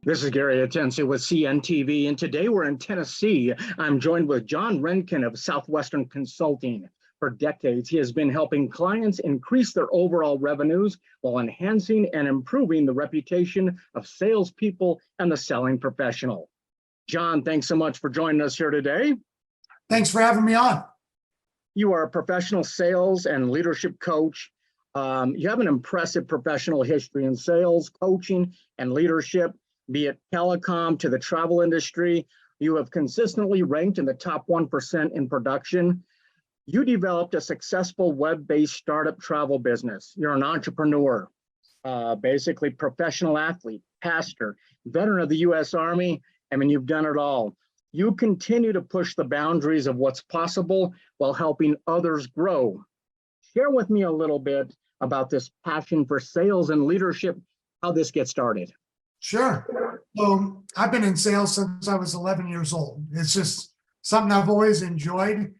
This is Gary Atencio with CNTV, and today we're in Tennessee. I'm joined with John Renken of Southwestern Consulting. For decades, he has been helping clients increase their overall revenues while enhancing and improving the reputation of salespeople and the selling professional. John, thanks so much for joining us here today. Thanks for having me on. You are a professional sales and leadership coach. You have an impressive professional history in sales, coaching, and leadership. Be it telecom to the travel industry, you have consistently ranked in the top 1% in production. You developed a successful web-based startup travel business. You're an entrepreneur, basically professional athlete, pastor, veteran of the U.S. Army. I mean, you've done it all. You continue to push the boundaries of what's possible while helping others grow. Share with me a little bit about this passion for sales and leadership, how this gets started. Sure. So I've been in sales since I was 11 years old. It's just something I've always enjoyed.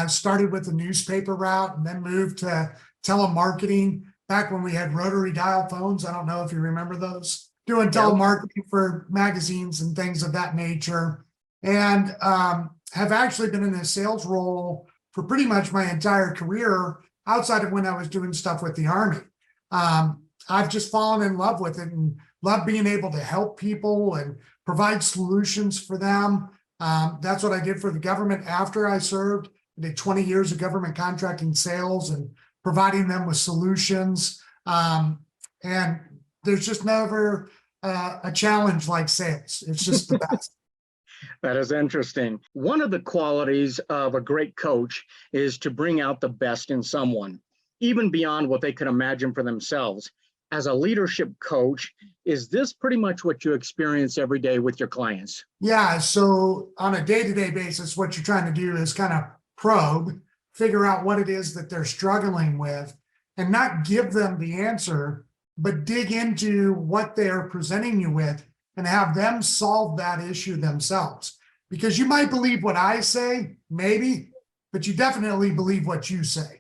Started with the newspaper route and then moved to telemarketing back when we had rotary dial phones. I don't know if you remember those. Doing telemarketing for magazines and things of that nature. And have actually been in a sales role for pretty much my entire career outside of when I was doing stuff with the Army. I've just fallen in love with it and love being able to help people and provide solutions for them. That's what I did for the government after I served. I did 20 years of government contracting sales and providing them with solutions. And there's just never a challenge like sales. It's just the best. That is interesting. One of the qualities of a great coach is to bring out the best in someone, even beyond what they could imagine for themselves. As a leadership coach, is this pretty much what you experience every day with your clients? Yeah, so on a day-to-day basis, what you're trying to do is kind of probe, figure out what it is that they're struggling with, and not give them the answer, but dig into what they're presenting you with and have them solve that issue themselves. Because you might believe what I say, maybe, but you definitely believe what you say.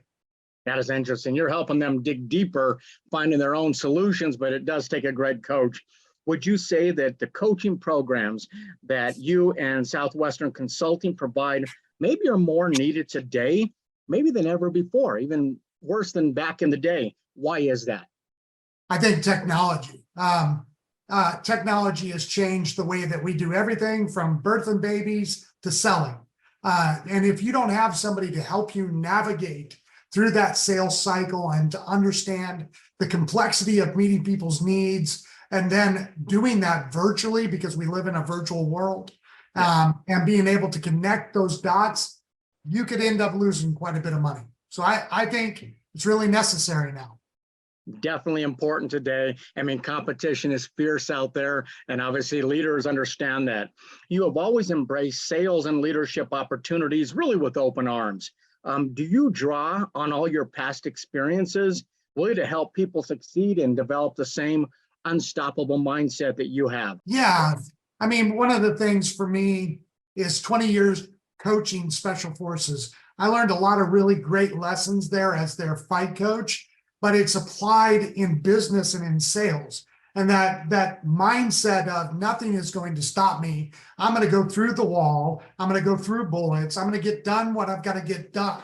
That is interesting. You're helping them dig deeper, finding their own solutions, but it does take a great coach. Would you say that the coaching programs that you and Southwestern Consulting provide maybe are more needed today, maybe than ever before, even worse than back in the day? Why is that? I think technology. Technology has changed the way that we do everything from birthing babies to selling. And if you don't have somebody to help you navigate through that sales cycle and to understand the complexity of meeting people's needs and then doing that virtually, because we live in a virtual world, and being able to connect those dots, you could end up losing quite a bit of money. So I think it's really necessary now. Definitely important today. I mean, competition is fierce out there, and obviously leaders understand that. You have always embraced sales and leadership opportunities really with open arms. Do you draw on all your past experiences really to help people succeed and develop the same unstoppable mindset that you have? Yeah, I mean, one of the things for me is 20 years coaching special forces. I learned a lot of really great lessons there as their fight coach, but it's applied in business and in sales. And that mindset of nothing is going to stop me. I'm going to go through the wall. I'm going to go through bullets. I'm going to get done what I've got to get done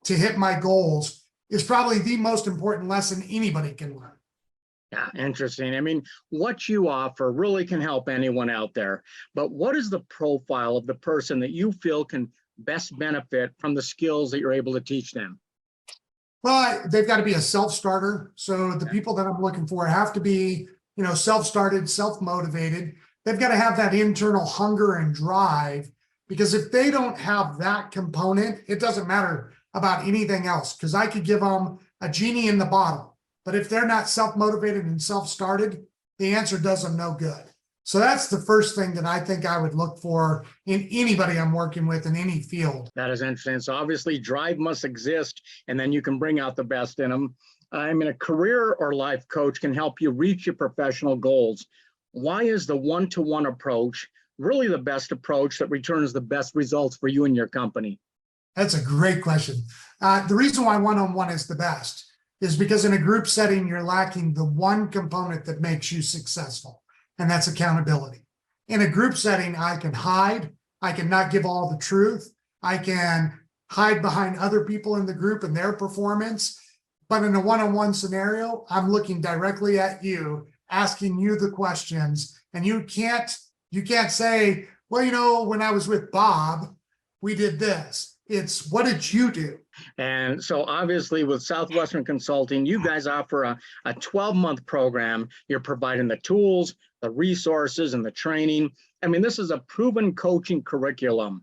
to hit my goals is probably the most important lesson anybody can learn. Yeah, interesting. I mean, what you offer really can help anyone out there. But what is the profile of the person that you feel can best benefit from the skills that you're able to teach them? Well, they've got to be a self-starter. So the people that I'm looking for have to be self-started, self-motivated. They've got to have that internal hunger and drive, because if they don't have that component, it doesn't matter about anything else, because I could give them a genie in the bottle. But if they're not self-motivated and self-started, the answer does them no good. So that's the first thing that I think I would look for in anybody I'm working with in any field. That is interesting. So obviously drive must exist, and then you can bring out the best in them. I mean, a career or life coach can help you reach your professional goals. Why is the one-to-one approach really the best approach that returns the best results for you and your company? That's a great question. The reason why one-on-one is the best is because in a group setting, you're lacking the one component that makes you successful. and that's accountability. In a group setting, I can hide, I can not give all the truth, I can hide behind other people in the group and their performance. But in a one-on-one scenario, I'm looking directly at you, asking you the questions, and you can't say, well, you know, when I was with Bob, we did this. It's what did you do? And so obviously with Southwestern Consulting, you guys offer a 12-month program. You're providing the tools, the resources, and the training. I mean, this is a proven coaching curriculum.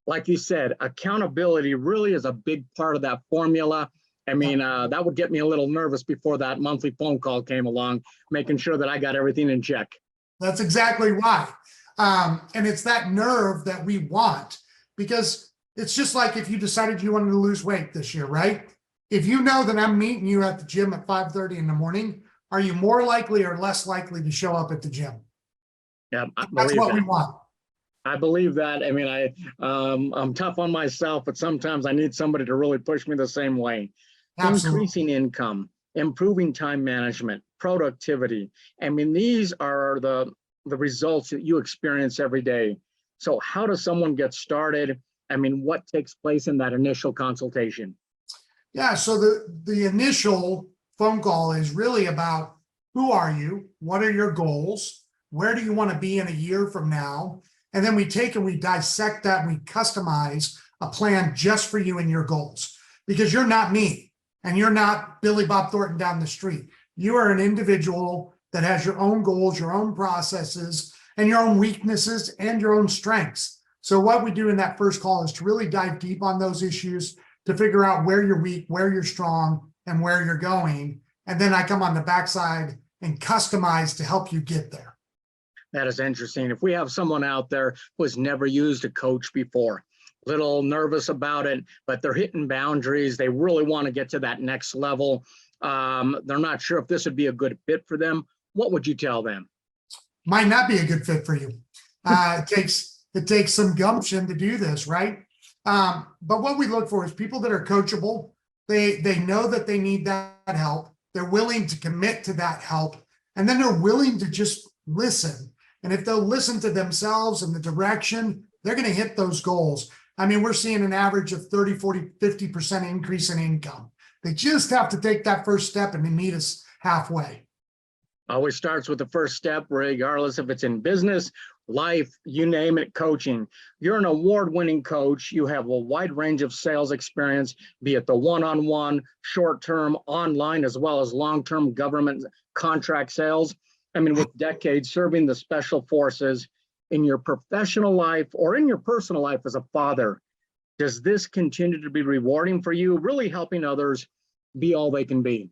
Like you said, accountability really is a big part of that formula. I mean, that would get me a little nervous before that monthly phone call came along, making sure that I got everything in check. That's exactly why. And it's that nerve that we want, because it's just like if you decided you wanted to lose weight this year, right? If you know that I'm meeting you at the gym at 5:30 in the morning, are you more likely or less likely to show up at the gym? Yeah, That's what we want. I believe that. I mean, I'm tough on myself, but sometimes I need somebody to really push me the same way. Absolutely. Increasing income, improving time management, productivity. I mean, these are the results that you experience every day. So how does someone get started? I mean, what takes place in that initial consultation? Yeah, so the initial phone call is really about who are you? What are your goals? Where do you want to be in a year from now? And then we take and we dissect that and we customize a plan just for you and your goals, because you're not me and you're not Billy Bob Thornton down the street. You are an individual that has your own goals, your own processes, and your own weaknesses and your own strengths. So what we do in that first call is to really dive deep on those issues, to figure out where you're weak, where you're strong, and where you're going. And then I come on the backside and customize to help you get there. That is interesting. If we have someone out there who has never used a coach before, little nervous about it, but they're hitting boundaries, they really want to get to that next level, they're not sure if this would be a good fit for them, what would you tell them? Might not be a good fit for you. It takes some gumption to do this, right? But what we look for is people that are coachable. They know that they need that help. They're willing to commit to that help. And then they're willing to just listen. And if they'll listen to themselves and the direction, they're going to hit those goals. I mean, we're seeing an average of 30, 40, 50% increase in income. They just have to take that first step and meet us halfway. Always starts with the first step, regardless if it's in business, life, you name it, coaching. You're an award-winning coach. You have a wide range of sales experience, be it the one-on-one, short-term, online, as well as long-term government contract sales. I mean, with decades serving the special forces, in your professional life or in your personal life as a father, does this continue to be rewarding for you, really helping others be all they can be?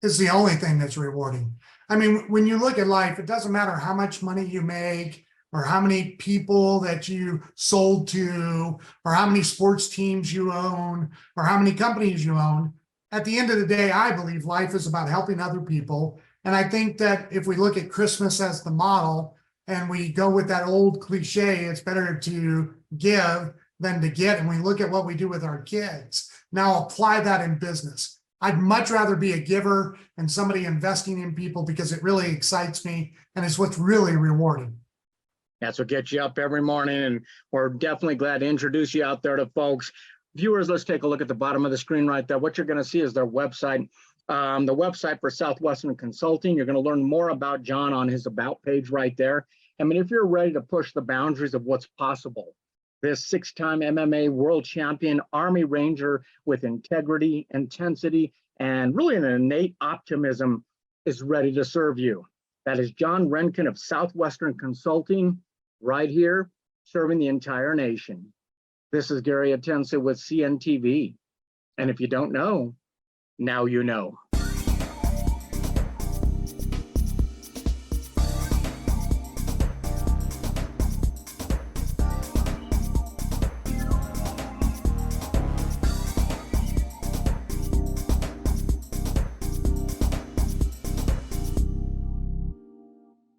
It's the only thing that's rewarding. I mean, when you look at life, it doesn't matter how much money you make or how many people that you sold to or how many sports teams you own or how many companies you own. At the end of the day, I believe life is about helping other people. And I think that if we look at Christmas as the model and we go with that old cliche, it's better to give than to get. And we look at what we do with our kids. Now apply that in business. I'd much rather be a giver and somebody investing in people because it really excites me and it's what's really rewarding. That's what gets you up every morning. And we're definitely glad to introduce you out there to folks. Viewers, let's take a look at the bottom of the screen right there. What you're going to see is their website. The website for Southwestern Consulting. You're going to learn more about John on his About page right there. I mean, if you're ready to push the boundaries of what's possible, this 6-time MMA world champion Army Ranger with integrity, intensity, and really an innate optimism is ready to serve you. That is John Renken of Southwestern Consulting right here, serving the entire nation. This is Gary Atencio with CNTV. And if you don't know, now you know.